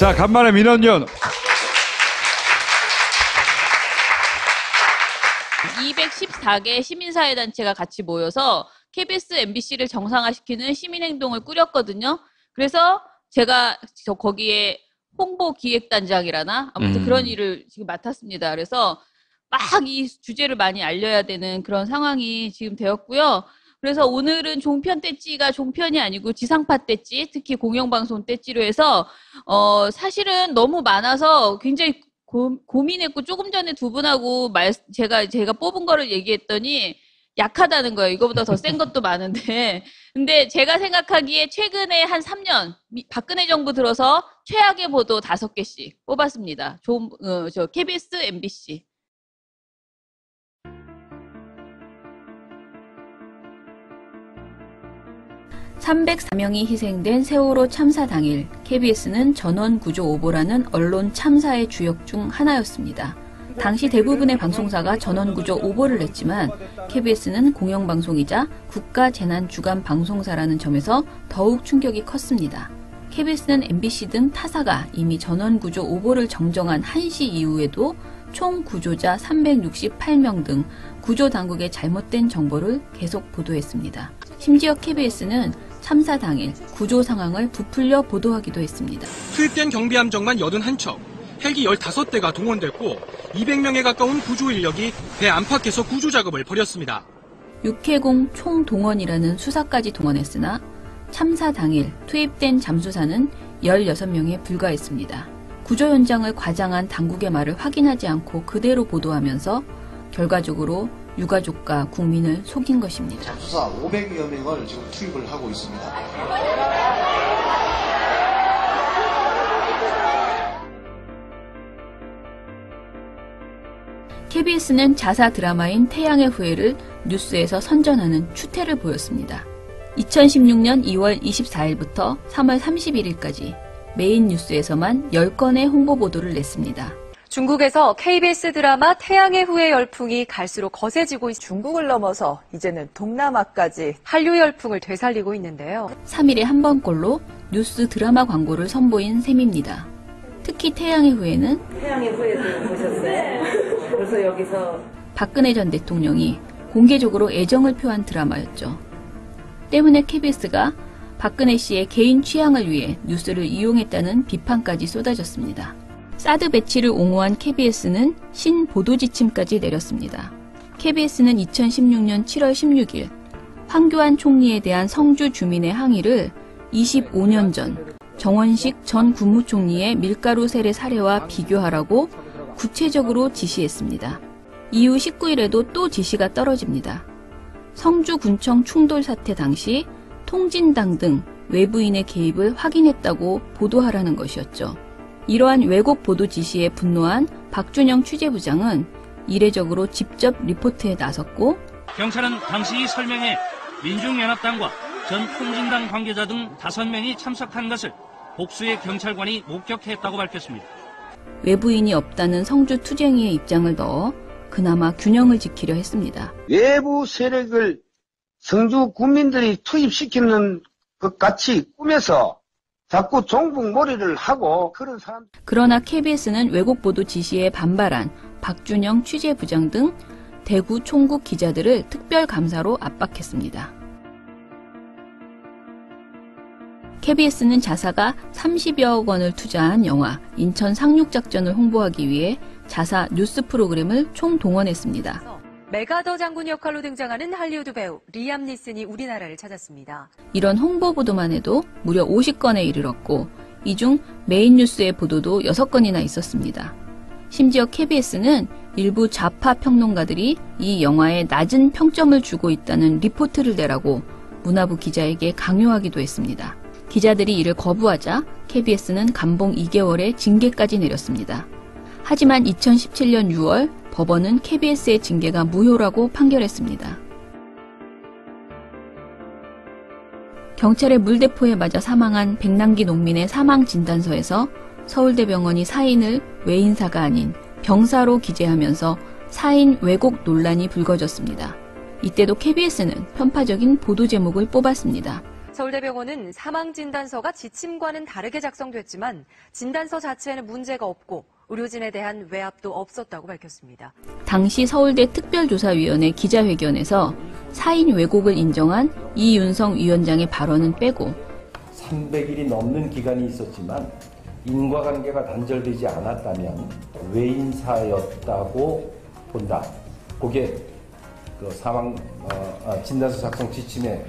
자, 간만에 민원연. 214개 시민사회단체가 같이 모여서 KBS, MBC를 정상화시키는 시민행동을 꾸렸거든요. 그래서 제가 거기에 홍보기획단장이라나 아무튼 그런 일을 지금 맡았습니다. 그래서 막 이 주제를 많이 알려야 되는 그런 상황이 지금 되었고요. 그래서 오늘은 종편 떼찌가 종편이 아니고 지상파 떼찌, 특히 공영방송 떼찌로 해서 사실은 너무 많아서 굉장히 고민했고 조금 전에 두 분하고 제가 뽑은 거를 얘기했더니 약하다는 거예요. 이거보다 더 센 것도 많은데. 근데 제가 생각하기에 최근에 한 3년 박근혜 정부 들어서 최악의 보도 5개씩 뽑았습니다. KBS, MBC. (304명이) 희생된 세월호 참사 당일 KBS는 전원구조 오보라는 언론 참사의 주역 중 하나였습니다. 당시 대부분의 방송사가 전원구조 오보를 냈지만 KBS는 공영방송이자 국가재난주간방송사라는 점에서 더욱 충격이 컸습니다. KBS는 MBC 등 타사가 이미 전원구조 오보를 정정한 1시 이후에도 총 구조자 368명 등 구조당국의 잘못된 정보를 계속 보도했습니다. 심지어 KBS는 참사 당일 구조 상황을 부풀려 보도하기도 했습니다. 투입된 경비함정만 81척, 헬기 15대가 동원됐고 200명에 가까운 구조 인력이 배 안팎에서 구조 작업을 벌였습니다. 육해공 총동원이라는 수사까지 동원했으나 참사 당일 투입된 잠수사는 16명에 불과했습니다. 구조 현장을 과장한 당국의 말을 확인하지 않고 그대로 보도하면서 결과적으로 유가족과 국민을 속인 것입니다. 잠수사 500여 명을 지금 투입을 하고 있습니다. KBS는 자사 드라마인 태양의 후예를 뉴스에서 선전하는 추태를 보였습니다. 2016년 2월 24일부터 3월 31일까지 메인 뉴스에서만 10건의 홍보 보도를 냈습니다. 중국에서 KBS 드라마 태양의 후예 열풍이 갈수록 거세지고 중국을 넘어서 이제는 동남아까지 한류 열풍을 되살리고 있는데요. 3일에 한 번꼴로 뉴스 드라마 광고를 선보인 셈입니다. 특히 태양의 후예는 태양의 후예도 보셨어요? 그래서 여기서 박근혜 전 대통령이 공개적으로 애정을 표한 드라마였죠. 때문에 KBS가 박근혜 씨의 개인 취향을 위해 뉴스를 이용했다는 비판까지 쏟아졌습니다. 사드 배치를 옹호한 KBS는 신보도 지침까지 내렸습니다. KBS는 2016년 7월 16일 황교안 총리에 대한 성주 주민의 항의를 25년 전 정원식 전 국무총리의 밀가루 세례 사례와 비교하라고 구체적으로 지시했습니다. 이후 19일에도 또 지시가 떨어집니다. 성주군청 충돌 사태 당시 통진당 등 외부인의 개입을 확인했다고 보도하라는 것이었죠. 이러한 왜곡 보도 지시에 분노한 박준영 취재부장은 이례적으로 직접 리포트에 나섰고 경찰은 당시 이 설명에 민중연합당과 전 통진당 관계자 등 5명이 참석한 것을 복수의 경찰관이 목격했다고 밝혔습니다. 외부인이 없다는 성주 투쟁이의 입장을 넣어 그나마 균형을 지키려 했습니다. 외부 세력을 성주 군민들이 투입시키는 것 같이 꾸며서 자꾸 종북몰이를 하고 그런 사람. 그러나 KBS는 왜곡 보도 지시에 반발한 박준영 취재부장 등 대구 총국 기자들을 특별 감사로 압박했습니다. KBS는 자사가 30여억 원을 투자한 영화 인천 상륙작전을 홍보하기 위해 자사 뉴스 프로그램을 총동원했습니다. 메가더 장군 역할로 등장하는 할리우드 배우 리암 니슨이 우리나라를 찾았습니다. 이런 홍보 보도만 해도 무려 50건에 이르렀고 이 중 메인 뉴스의 보도도 6건이나 있었습니다. 심지어 KBS는 일부 좌파 평론가들이 이 영화에 낮은 평점을 주고 있다는 리포트를 내라고 문화부 기자에게 강요하기도 했습니다. 기자들이 이를 거부하자 KBS는 감봉 2개월의 징계까지 내렸습니다. 하지만 2017년 6월 법원은 KBS의 징계가 무효라고 판결했습니다. 경찰의 물대포에 맞아 사망한 백남기 농민의 사망 진단서에서 서울대병원이 사인을 외인사가 아닌 병사로 기재하면서 사인 왜곡 논란이 불거졌습니다. 이때도 KBS는 편파적인 보도 제목을 뽑았습니다. 서울대병원은 사망진단서가 지침과는 다르게 작성됐지만 진단서 자체에는 문제가 없고 의료진에 대한 외압도 없었다고 밝혔습니다. 당시 서울대 특별조사위원회 기자회견에서 사인 왜곡을 인정한 이윤성 위원장의 발언은 빼고 300일이 넘는 기간이 있었지만 인과관계가 단절되지 않았다면 외인사였다고 본다. 그게 그 사망 진단서 작성 지침의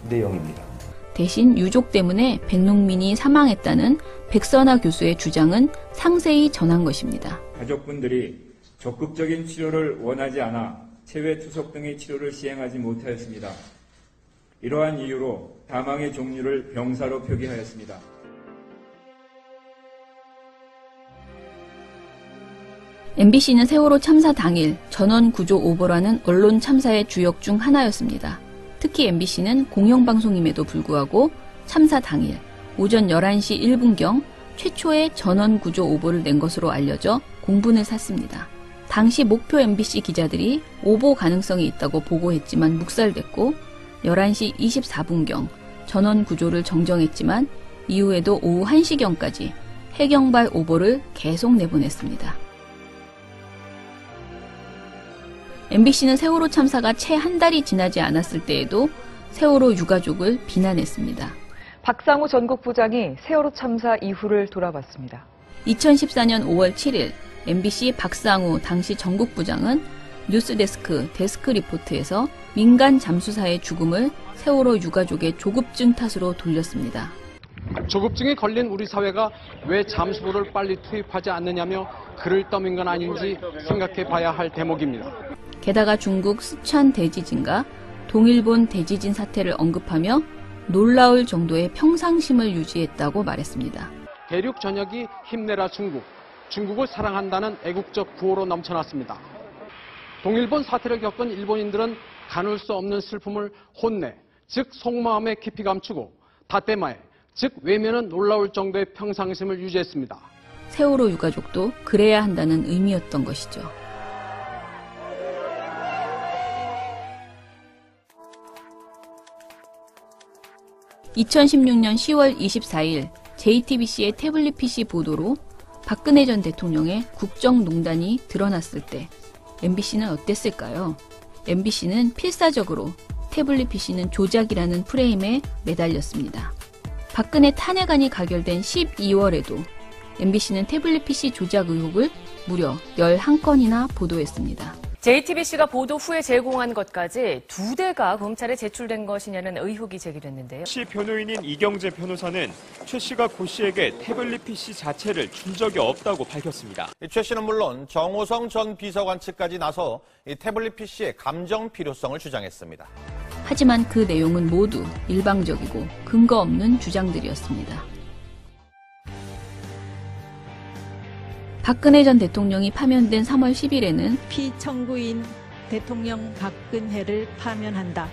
내용입니다. 대신 유족 때문에 백농민이 사망했다는 백선아 교수의 주장은 상세히 전한 것입니다. 가족분들이 적극적인 치료를 원하지 않아 체외 투석 등의 치료를 시행하지 못하였습니다. 이러한 이유로 사망의 종류를 병사로 표기하였습니다. MBC는 세월호 참사 당일 전원 구조 오보라는 언론 참사의 주역 중 하나였습니다. 특히 MBC는 공영방송임에도 불구하고 참사 당일 오전 11시 1분경 최초의 전원 구조 오보를 낸 것으로 알려져 공분을 샀습니다. 당시 목표 MBC 기자들이 오보 가능성이 있다고 보고했지만 묵살됐고 11시 24분경 전원 구조를 정정했지만 이후에도 오후 1시경까지 해경발 오보를 계속 내보냈습니다. MBC는 세월호 참사가 채 한 달이 지나지 않았을 때에도 세월호 유가족을 비난했습니다. 박상우 전국부장이 세월호 참사 이후를 돌아봤습니다. 2014년 5월 7일 MBC 박상우 당시 전국부장은 뉴스데스크 데스크 리포트에서 민간 잠수사의 죽음을 세월호 유가족의 조급증 탓으로 돌렸습니다. 조급증에 걸린 우리 사회가 왜 잠수부를 빨리 투입하지 않느냐며 글을 떠민 건 아닌지 생각해 봐야 할 대목입니다. 게다가 중국 스촨 대지진과 동일본 대지진 사태를 언급하며 놀라울 정도의 평상심을 유지했다고 말했습니다. 대륙 전역이 힘내라 중국, 중국을 사랑한다는 애국적 구호로 넘쳐났습니다. 동일본 사태를 겪은 일본인들은 가눌 수 없는 슬픔을 혼내, 즉 속마음에 깊이 감추고 다떼마에, 즉 외면은 놀라울 정도의 평상심을 유지했습니다. 세월호 유가족도 그래야 한다는 의미였던 것이죠. (2016년 10월 24일) JTBC의 태블릿 PC 보도로 박근혜 전 대통령의 국정농단이 드러났을 때 MBC는 어땠을까요? MBC는 필사적으로 태블릿 PC는 조작이라는 프레임에 매달렸습니다. 박근혜 탄핵안이 가결된 12월에도 MBC는 태블릿 PC 조작 의혹을 무려 11건이나 보도했습니다. JTBC가 보도 후에 제공한 것까지 2대가 검찰에 제출된 것이냐는 의혹이 제기됐는데요. 시 변호인인 이경재 변호사는 최 씨가 고 씨에게 태블릿 PC 자체를 준 적이 없다고 밝혔습니다. 최 씨는 물론 정호성 전 비서관 측까지 나서 이 태블릿 PC의 감정 필요성을 주장했습니다. 하지만 그 내용은 모두 일방적이고 근거 없는 주장들이었습니다. 박근혜 전 대통령이 파면된 3월 10일에는 피청구인 대통령 박근혜를 파면한다.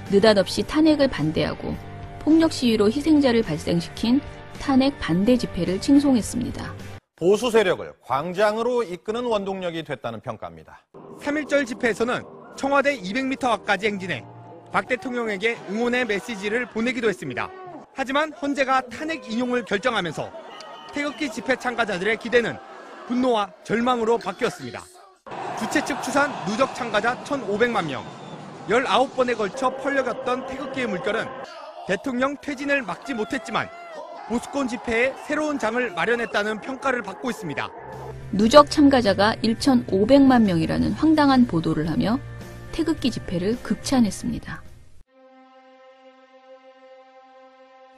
느닷없이 탄핵을 반대하고 폭력 시위로 희생자를 발생시킨 탄핵 반대 집회를 칭송했습니다. 보수 세력을 광장으로 이끄는 원동력이 됐다는 평가입니다. 3.1절 집회에서는 청와대 200m 앞까지 행진해 박 대통령에게 응원의 메시지를 보내기도 했습니다. 하지만 헌재가 탄핵 인용을 결정하면서 태극기 집회 참가자들의 기대는 분노와 절망으로 바뀌었습니다. 주최 측 추산 누적 참가자 1,500만 명, 19번에 걸쳐 펄럭였던 태극기의 물결은 대통령 퇴진을 막지 못했지만 보수권 집회에 새로운 장을 마련했다는 평가를 받고 있습니다. 누적 참가자가 1,500만 명이라는 황당한 보도를 하며 태극기 집회를 극찬했습니다.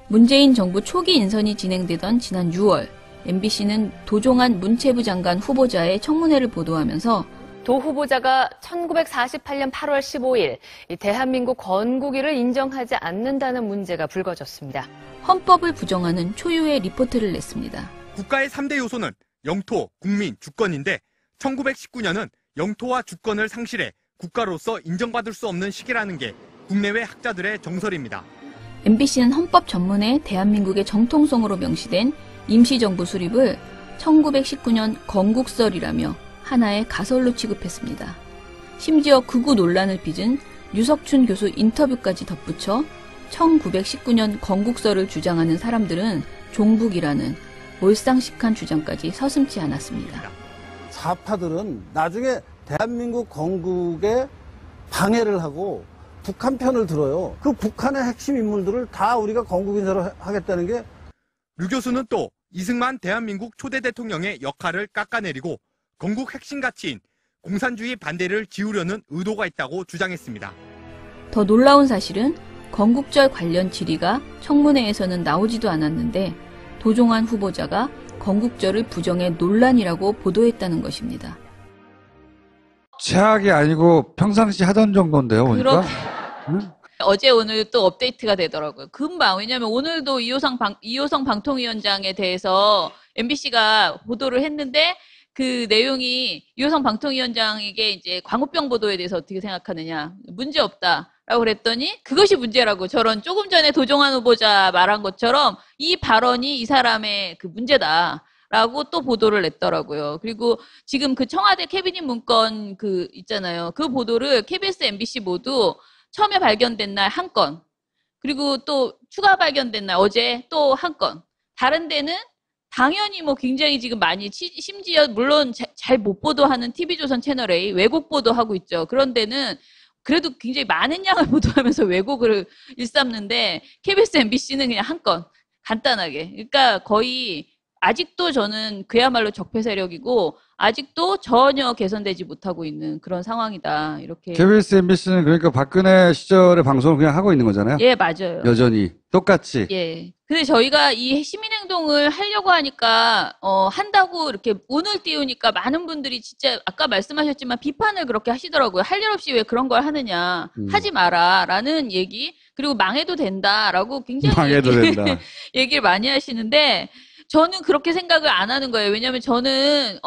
문재인 정부 초기 인선이 진행되던 지난 6월, MBC는 도종환 문체부 장관 후보자의 청문회를 보도하면서 도 후보자가 1948년 8월 15일 대한민국 건국일을 인정하지 않는다는 문제가 불거졌습니다. 헌법을 부정하는 초유의 리포트를 냈습니다. 국가의 3대 요소는 영토, 국민, 주권인데 1919년은 영토와 주권을 상실해 국가로서 인정받을 수 없는 시기라는 게 국내외 학자들의 정설입니다. MBC는 헌법 전문에 대한민국의 정통성으로 명시된 임시정부 수립을 1919년 건국설이라며 하나의 가설로 취급했습니다. 심지어 극우 논란을 빚은 유석춘 교수 인터뷰까지 덧붙여 1919년 건국설을 주장하는 사람들은 종북이라는 몰상식한 주장까지 서슴지 않았습니다. 좌파들은 나중에 대한민국 건국에 방해를 하고 북한 편을 들어요. 그 북한의 핵심 인물들을 다 우리가 건국 인사로 하겠다는 게. 류 교수는 또 이승만 대한민국 초대 대통령의 역할을 깎아내리고 건국 핵심 가치인 공산주의 반대를 지우려는 의도가 있다고 주장했습니다. 더 놀라운 사실은 건국절 관련 질의가 청문회에서는 나오지도 않았는데 도종환 후보자가 건국절을 부정해 논란이라고 보도했다는 것입니다. 최악이 아니고 평상시 하던 정도인데요, 보니까. 응? 어제 오늘 또 업데이트가 되더라고요. 금방. 왜냐하면 오늘도 이호성 방통위원장에 대해서 MBC가 보도를 했는데 그 내용이 이호성 방통위원장에게 이제 광우병 보도에 대해서 어떻게 생각하느냐. 문제 없다. 라고 그랬더니 그것이 문제라고. 저런 조금 전에 도종환 후보자 말한 것처럼 이 발언이 이 사람의 그 문제다. 라고 또 보도를 냈더라고요. 그리고 지금 그 청와대 캐비닛 문건 그 있잖아요. 그 보도를 KBS, MBC 모두 처음에 발견된 날 한 건, 그리고 또 추가 발견된 날 어제 또 한 건. 다른 데는 당연히 뭐 굉장히 지금 많이 심지어 물론 잘 못 보도하는 TV조선 채널A 왜곡 보도하고 있죠. 그런 데는 그래도 굉장히 많은 양을 보도하면서 왜곡을 일삼는데 KBS, MBC는 그냥 한 건 간단하게. 그러니까 거의 아직도 저는 그야말로 적폐 세력이고 아직도 전혀 개선되지 못하고 있는 그런 상황이다. 이렇게. KBS, MBC는 그러니까 박근혜 시절의 방송을 그냥 하고 있는 거잖아요. 예, 맞아요. 여전히 똑같이. 예. 근데 저희가 이 시민행동을 하려고 하니까 한다고 이렇게 운을 띄우니까 많은 분들이 진짜 아까 말씀하셨지만 비판을 그렇게 하시더라고요. 할 일 없이 왜 그런 걸 하느냐. 하지 마라라는 얘기. 그리고 망해도 된다라고 굉장히 망해도 된다. 얘기를 많이 하시는데 저는 그렇게 생각을 안 하는 거예요. 왜냐하면 저는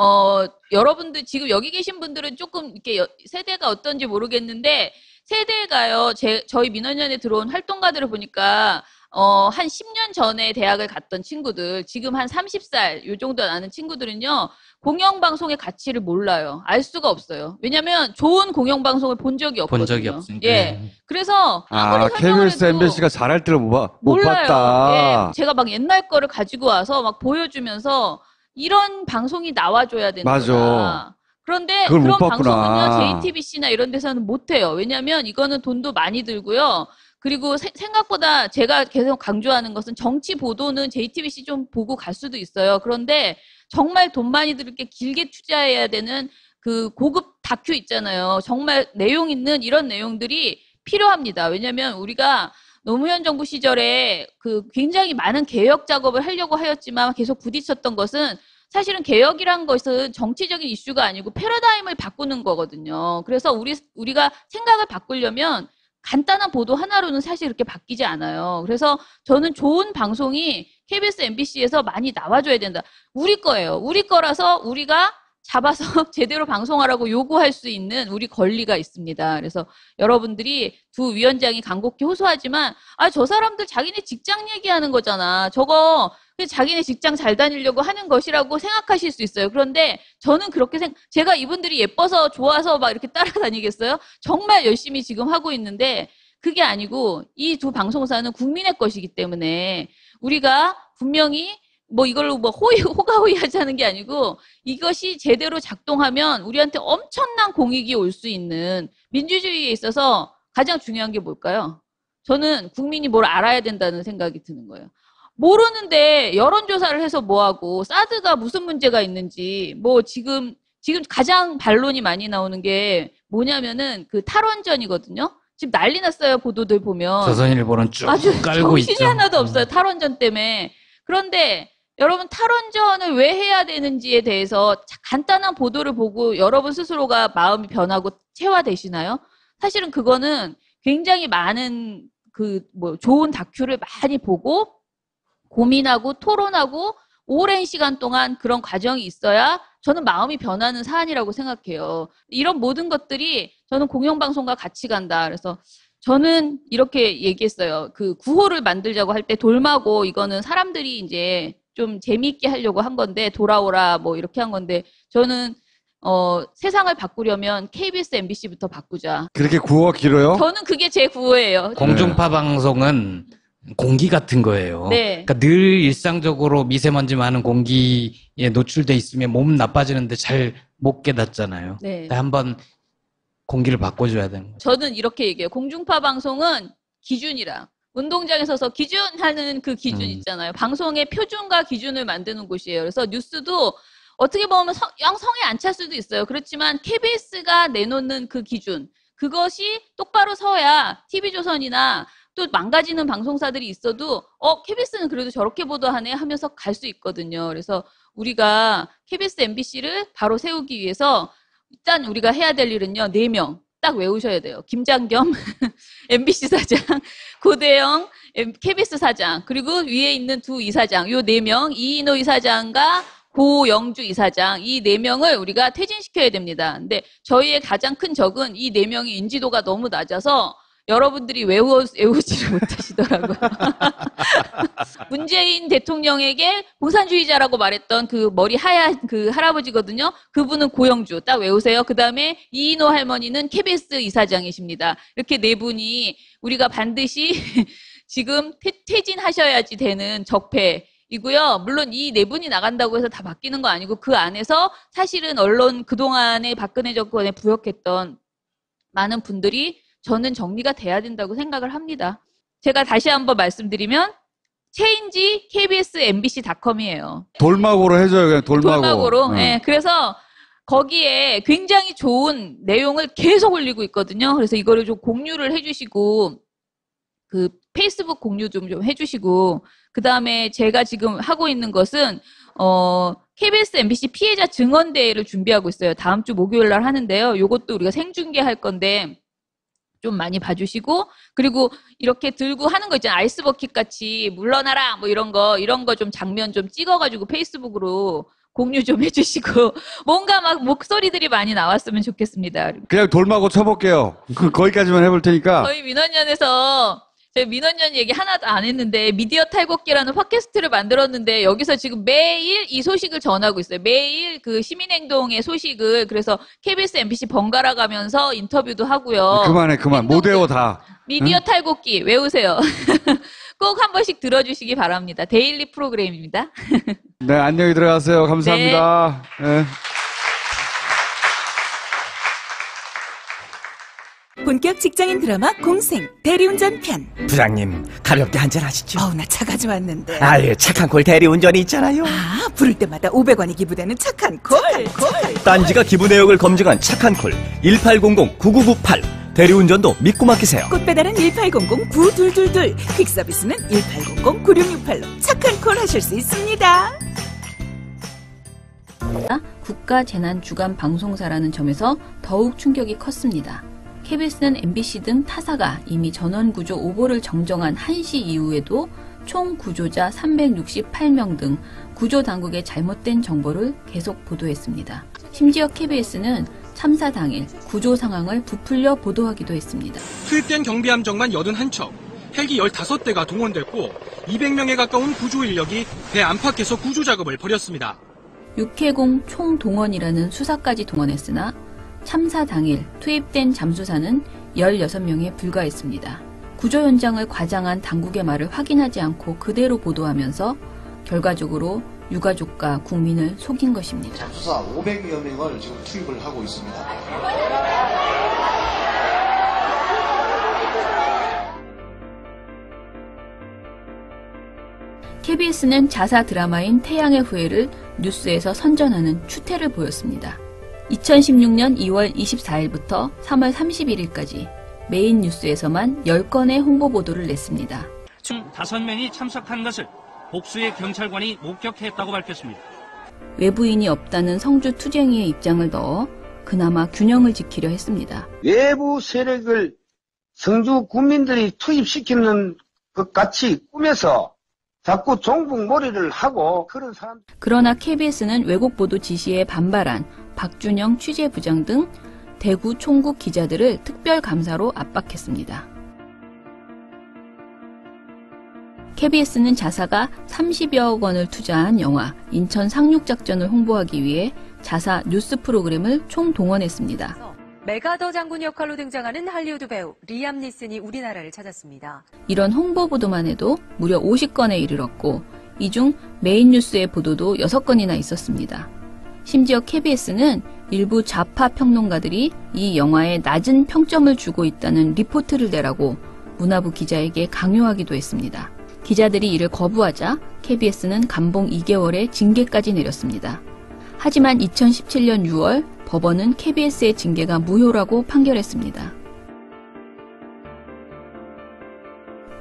여러분들 지금 여기 계신 분들은 조금 이렇게 세대가 어떤지 모르겠는데 세대가요. 저희 민원연에 들어온 활동가들을 보니까 한 10년 전에 대학을 갔던 친구들, 지금 한 30살 요 정도 나는 친구들은요. 공영방송의 가치를 몰라요. 알 수가 없어요. 왜냐하면 좋은 공영방송을 본 적이 없거든요. 본 적이 없으니까. 예. 그래서 아무리 KBS, MBC가 잘할 때를 못 몰라요. 봤다. 예. 제가 막 옛날 거를 가지고 와서 막 보여주면서 이런 방송이 나와줘야 된다. 맞아. 그런데 그걸 그런 못 봤구나. 방송은요. JTBC나 이런 데서는 못해요. 왜냐하면 이거는 돈도 많이 들고요. 그리고 생각보다 제가 계속 강조하는 것은 정치 보도는 JTBC 좀 보고 갈 수도 있어요. 그런데 정말 돈 많이 들게 길게 투자해야 되는 그 고급 다큐 있잖아요. 정말 내용 있는 이런 내용들이 필요합니다. 왜냐하면 우리가 노무현 정부 시절에 그 굉장히 많은 개혁 작업을 하려고 하였지만 계속 부딪혔던 것은 사실은 개혁이란 것은 정치적인 이슈가 아니고 패러다임을 바꾸는 거거든요. 그래서 우리가 생각을 바꾸려면 간단한 보도 하나로는 사실 그렇게 바뀌지 않아요. 그래서 저는 좋은 방송이 KBS, MBC에서 많이 나와줘야 된다. 우리 거예요. 우리 거라서 우리가 잡아서 제대로 방송하라고 요구할 수 있는 우리 권리가 있습니다. 그래서 여러분들이 두 위원장이 간곡히 호소하지만 저 사람들 자기네 직장 얘기하는 거잖아. 저거 자기네 직장 잘 다니려고 하는 것이라고 생각하실 수 있어요. 그런데 저는 그렇게 제가 이분들이 예뻐서 좋아서 막 이렇게 따라다니겠어요? 정말 열심히 지금 하고 있는데 그게 아니고 이 두 방송사는 국민의 것이기 때문에 우리가 분명히 뭐 이걸로 뭐 호가호위 하자는 게 아니고 이것이 제대로 작동하면 우리한테 엄청난 공익이 올 수 있는 민주주의에 있어서 가장 중요한 게 뭘까요? 저는 국민이 뭘 알아야 된다는 생각이 드는 거예요. 모르는데 여론조사를 해서 뭐하고 사드가 무슨 문제가 있는지 뭐 지금 가장 반론이 많이 나오는 게 뭐냐면은 그 탈원전이거든요. 지금 난리 났어요. 보도들 보면. 조선일보는 쭉 아주 깔고 있죠. 정신이 하나도 없어요. 탈원전 때문에. 그런데 여러분 탈원전을 왜 해야 되는지에 대해서 간단한 보도를 보고 여러분 스스로가 마음이 변하고 체화되시나요? 사실은 그거는 굉장히 많은 좋은 다큐를 많이 보고 고민하고 토론하고 오랜 시간 동안 그런 과정이 있어야 저는 마음이 변하는 사안이라고 생각해요. 이런 모든 것들이 저는 공영방송과 같이 간다. 그래서 저는 이렇게 얘기했어요. 그 구호를 만들자고 할 때 돌마고 이거는 사람들이 이제 좀 재미있게 하려고 한 건데 돌아오라 뭐 이렇게 한 건데 저는 세상을 바꾸려면 KBS, MBC부터 바꾸자. 그렇게 구호가 길어요? 저는 그게 제 구호예요. 공중파 방송은 공기 같은 거예요. 네. 그러니까 늘 일상적으로 미세먼지 많은 공기에 노출돼 있으면 몸 나빠지는데 잘 못 깨닫잖아요. 네. 한번 공기를 바꿔줘야 되는 거죠. 저는 이렇게 얘기해요. 공중파 방송은 기준이라. 운동장에 서서 기준하는 그 기준 있잖아요. 방송의 표준과 기준을 만드는 곳이에요. 그래서 뉴스도 어떻게 보면 영 성에 안 찰 수도 있어요. 그렇지만 KBS가 내놓는 그 기준, 그것이 똑바로 서야 TV조선이나 또 망가지는 방송사들이 있어도 KBS는 그래도 저렇게 보도하네 하면서 갈 수 있거든요. 그래서 우리가 KBS, MBC를 바로 세우기 위해서 일단 우리가 해야 될 일은요. 4명 딱 외우셔야 돼요. 김장겸 MBC 사장, 고대영 KBS 사장, 그리고 위에 있는 두 이사장, 요 4명, 이인호 이사장과 고영주 이사장, 이 4명을 우리가 퇴진시켜야 됩니다. 근데 저희의 가장 큰 적은 이 4명이 인지도가 너무 낮아서 여러분들이 외우지를 못하시더라고요. 문재인 대통령에게 공산주의자라고 말했던 그 머리 하얀 그 할아버지거든요. 그분은 고영주 딱 외우세요. 그 다음에 이인호 할머니는 KBS 이사장이십니다. 이렇게 4분이 우리가 반드시 지금 퇴진하셔야지 되는 적폐이고요. 물론 이 4분이 나간다고 해서 다 바뀌는 거 아니고 그 안에서 사실은 언론 그동안에 박근혜 정권에 부역했던 많은 분들이 저는 정리가 돼야 된다고 생각을 합니다. 제가 다시 한번 말씀드리면 change KBS MBC.com이에요. 돌막으로 해줘요. 그냥 돌막으로. 네. 그래서 거기에 굉장히 좋은 내용을 계속 올리고 있거든요. 그래서 이거를 좀 공유를 해주시고 그 페이스북 공유 좀 해주시고 그 다음에 제가 지금 하고 있는 것은 KBS, MBC 피해자 증언대회를 준비하고 있어요. 다음 주 목요일 날 하는데요. 이것도 우리가 생중계할 건데 좀 많이 봐주시고, 그리고 이렇게 들고 하는 거 있잖아요. 아이스버킷 같이 물러나라 뭐 이런 거 좀 장면 좀 찍어가지고 페이스북으로 공유 좀 해주시고 뭔가 막 목소리들이 많이 나왔으면 좋겠습니다. 그냥 돌마고 쳐볼게요. 거기까지만 해볼 테니까. 저희 민원연에서 저희 민원연 얘기 하나도 안 했는데 미디어 탈곡기라는 팟캐스트를 만들었는데 여기서 지금 매일 이 소식을 전하고 있어요. 매일 그 시민행동의 소식을. 그래서 KBS, MBC 번갈아 가면서 인터뷰도 하고요. 그만. 못 외워 다. 미디어 탈곡기 외우세요. 꼭 한 번씩 들어주시기 바랍니다. 데일리 프로그램입니다. 네, 안녕히 들어가세요. 감사합니다. 네. 본격 직장인 드라마 공생 대리운전 편. 부장님, 가볍게 한잔 하시죠. 나 차 가져왔는데. 아예 착한 콜 대리운전이 있잖아요. 부를 때마다 500원이 기부되는 착한 콜. 딴지가 기부 내역을 검증한 착한 콜 1800-9998. 대리운전도 믿고 맡기세요. 꽃배달은 1800-9222. 퀵서비스는 1800-9668로 착한 콜 하실 수 있습니다. 국가재난주간방송사라는 점에서 더욱 충격이 컸습니다. KBS는 MBC 등 타사가 이미 전원구조 오보를 정정한 1시 이후에도 총 구조자 368명 등 구조당국의 잘못된 정보를 계속 보도했습니다. 심지어 KBS는 참사 당일 구조 상황을 부풀려 보도하기도 했습니다. 투입된 경비함정만 81척, 헬기 15대가 동원됐고 200명에 가까운 구조 인력이 배 안팎에서 구조 작업을 벌였습니다. 육해공 총동원이라는 수사까지 동원했으나 참사 당일 투입된 잠수사는 16명에 불과했습니다. 구조 현장을 과장한 당국의 말을 확인하지 않고 그대로 보도하면서 결과적으로 유가족과 국민을 속인 것입니다. 잠수사 500여 명을 지금 투입을 하고 있습니다. KBS는 자사 드라마인 태양의 후예를 뉴스에서 선전하는 추태를 보였습니다. 2016년 2월 24일부터 3월 31일까지 메인 뉴스에서만 10건의 홍보 보도를 냈습니다. 총 5명이 참석한 것을 복수의 경찰관이 목격했다고 밝혔습니다. 외부인이 없다는 성주 투쟁이의 입장을 넣어 그나마 균형을 지키려 했습니다. 외부 세력을 성주 군민들이 투입시키는 것 같이 꾸며서 자꾸 종북몰이를 하고 그런 사람. 그러나 KBS는 왜곡 보도 지시에 반발한 박준영 취재부장 등 대구 총국 기자들을 특별감사로 압박했습니다. KBS는 자사가 30여억 원을 투자한 영화 인천 상륙작전을 홍보하기 위해 자사 뉴스 프로그램을 총동원했습니다. 메가더 장군 역할로 등장하는 할리우드 배우 리암 니슨이 우리나라를 찾았습니다. 이런 홍보 보도만 해도 무려 50건에 이르렀고 이 중 메인 뉴스의 보도도 6건이나 있었습니다. 심지어 KBS는 일부 좌파 평론가들이 이 영화에 낮은 평점을 주고 있다는 리포트를 내라고 문화부 기자에게 강요하기도 했습니다. 기자들이 이를 거부하자 KBS는 감봉 2개월의 징계까지 내렸습니다. 하지만 2017년 6월 법원은 KBS의 징계가 무효라고 판결했습니다.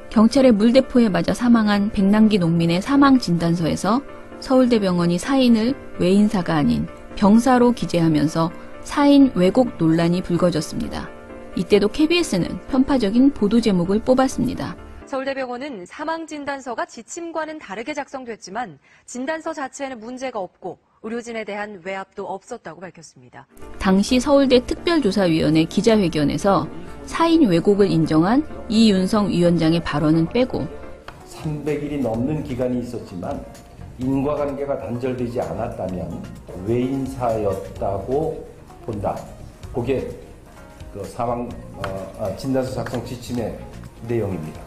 경찰의 물대포에 맞아 사망한 백남기 농민의 사망 진단서에서 서울대병원이 사인을 외인사가 아닌 병사로 기재하면서 사인 왜곡 논란이 불거졌습니다. 이때도 KBS는 편파적인 보도 제목을 뽑았습니다. 서울대병원은 사망 진단서가 지침과는 다르게 작성됐지만 진단서 자체에는 문제가 없고 의료진에 대한 외압도 없었다고 밝혔습니다. 당시 서울대 특별조사위원회 기자회견에서 사인 왜곡을 인정한 이윤성 위원장의 발언은 빼고 300일이 넘는 기간이 있었지만 인과관계가 단절되지 않았다면 외인사였다고 본다. 그게 그 진단서 작성 지침의 내용입니다.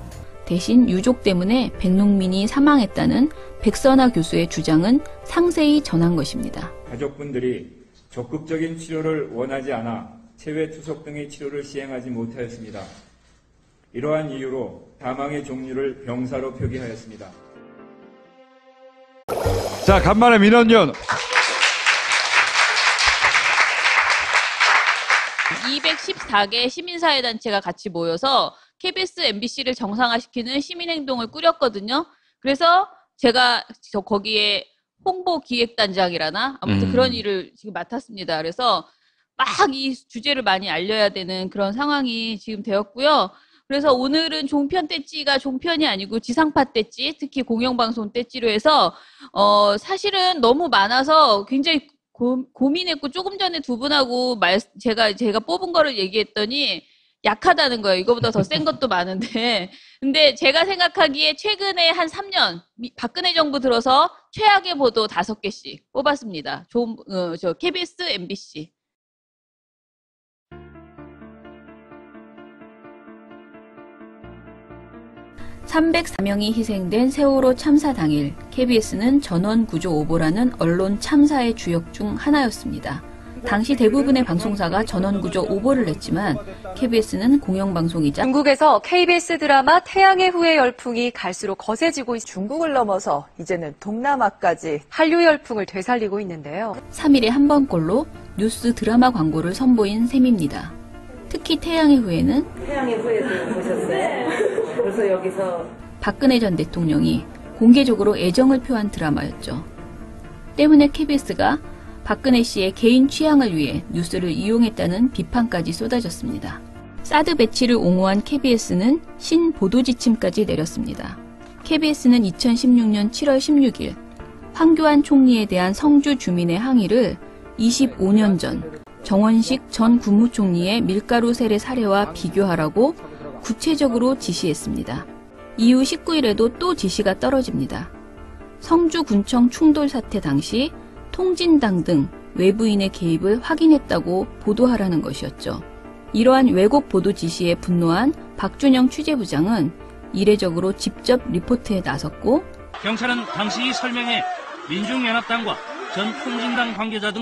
대신 유족 때문에 백농민이 사망했다는 백선아 교수의 주장은 상세히 전한 것입니다. 가족분들이 적극적인 치료를 원하지 않아 체외 투석 등의 치료를 시행하지 못하였습니다. 이러한 이유로 사망의 종류를 병사로 표기하였습니다. 자, 간만에 민원연. 214개 시민사회단체가 같이 모여서 KBS, MBC를 정상화시키는 시민행동을 꾸렸거든요. 그래서 제가 거기에 홍보기획단장이라나 아무튼 그런 일을 지금 맡았습니다. 그래서 막 이 주제를 많이 알려야 되는 그런 상황이 지금 되었고요. 그래서 오늘은 종편 떼찌가 종편이 아니고 지상파 떼찌, 특히 공영방송 떼찌로 해서 사실은 너무 많아서 굉장히 고민했고 조금 전에 두 분하고 제가 뽑은 거를 얘기했더니 약하다는 거예요. 이거보다 더 센 것도 많은데. 근데 제가 생각하기에 최근에 한 3년 박근혜 정부 들어서 최악의 보도 5개씩 뽑았습니다. KBS, MBC. (304명이) 희생된 세월호 참사 당일 KBS는 전원구조 오보라는 언론 참사의 주역 중 하나였습니다. 당시 대부분의 방송사가 전원구조 오보를 냈지만 KBS는 공영방송이자 중국에서 KBS 드라마 태양의 후예 열풍이 갈수록 거세지고 중국을 넘어서 이제는 동남아까지 한류 열풍을 되살리고 있는데요. 3일에 한 번꼴로 뉴스 드라마 광고를 선보인 셈입니다. 특히 태양의 후예는 태양의 후예도 보셨어요? 그래서 여기서 박근혜 전 대통령이 공개적으로 애정을 표한 드라마였죠. 때문에 KBS가 박근혜 씨의 개인 취향을 위해 뉴스를 이용했다는 비판까지 쏟아졌습니다. 사드 배치를 옹호한 KBS는 신보도 지침까지 내렸습니다. KBS는 2016년 7월 16일 황교안 총리에 대한 성주 주민의 항의를 25년 전 정원식 전 국무총리의 밀가루 세례 사례와 비교하라고 구체적으로 지시했습니다. 이후 19일에도 또 지시가 떨어집니다. 성주군청 충돌 사태 당시 통진당 등 외부인의 개입을 확인했다고 보도하라는 것이었죠. 이러한 왜곡 보도 지시에 분노한 박준영 취재부장은 이례적으로 직접 리포트에 나섰고 경찰은 당시 이 설명에 민중연합당과 전 통진당 관계자 등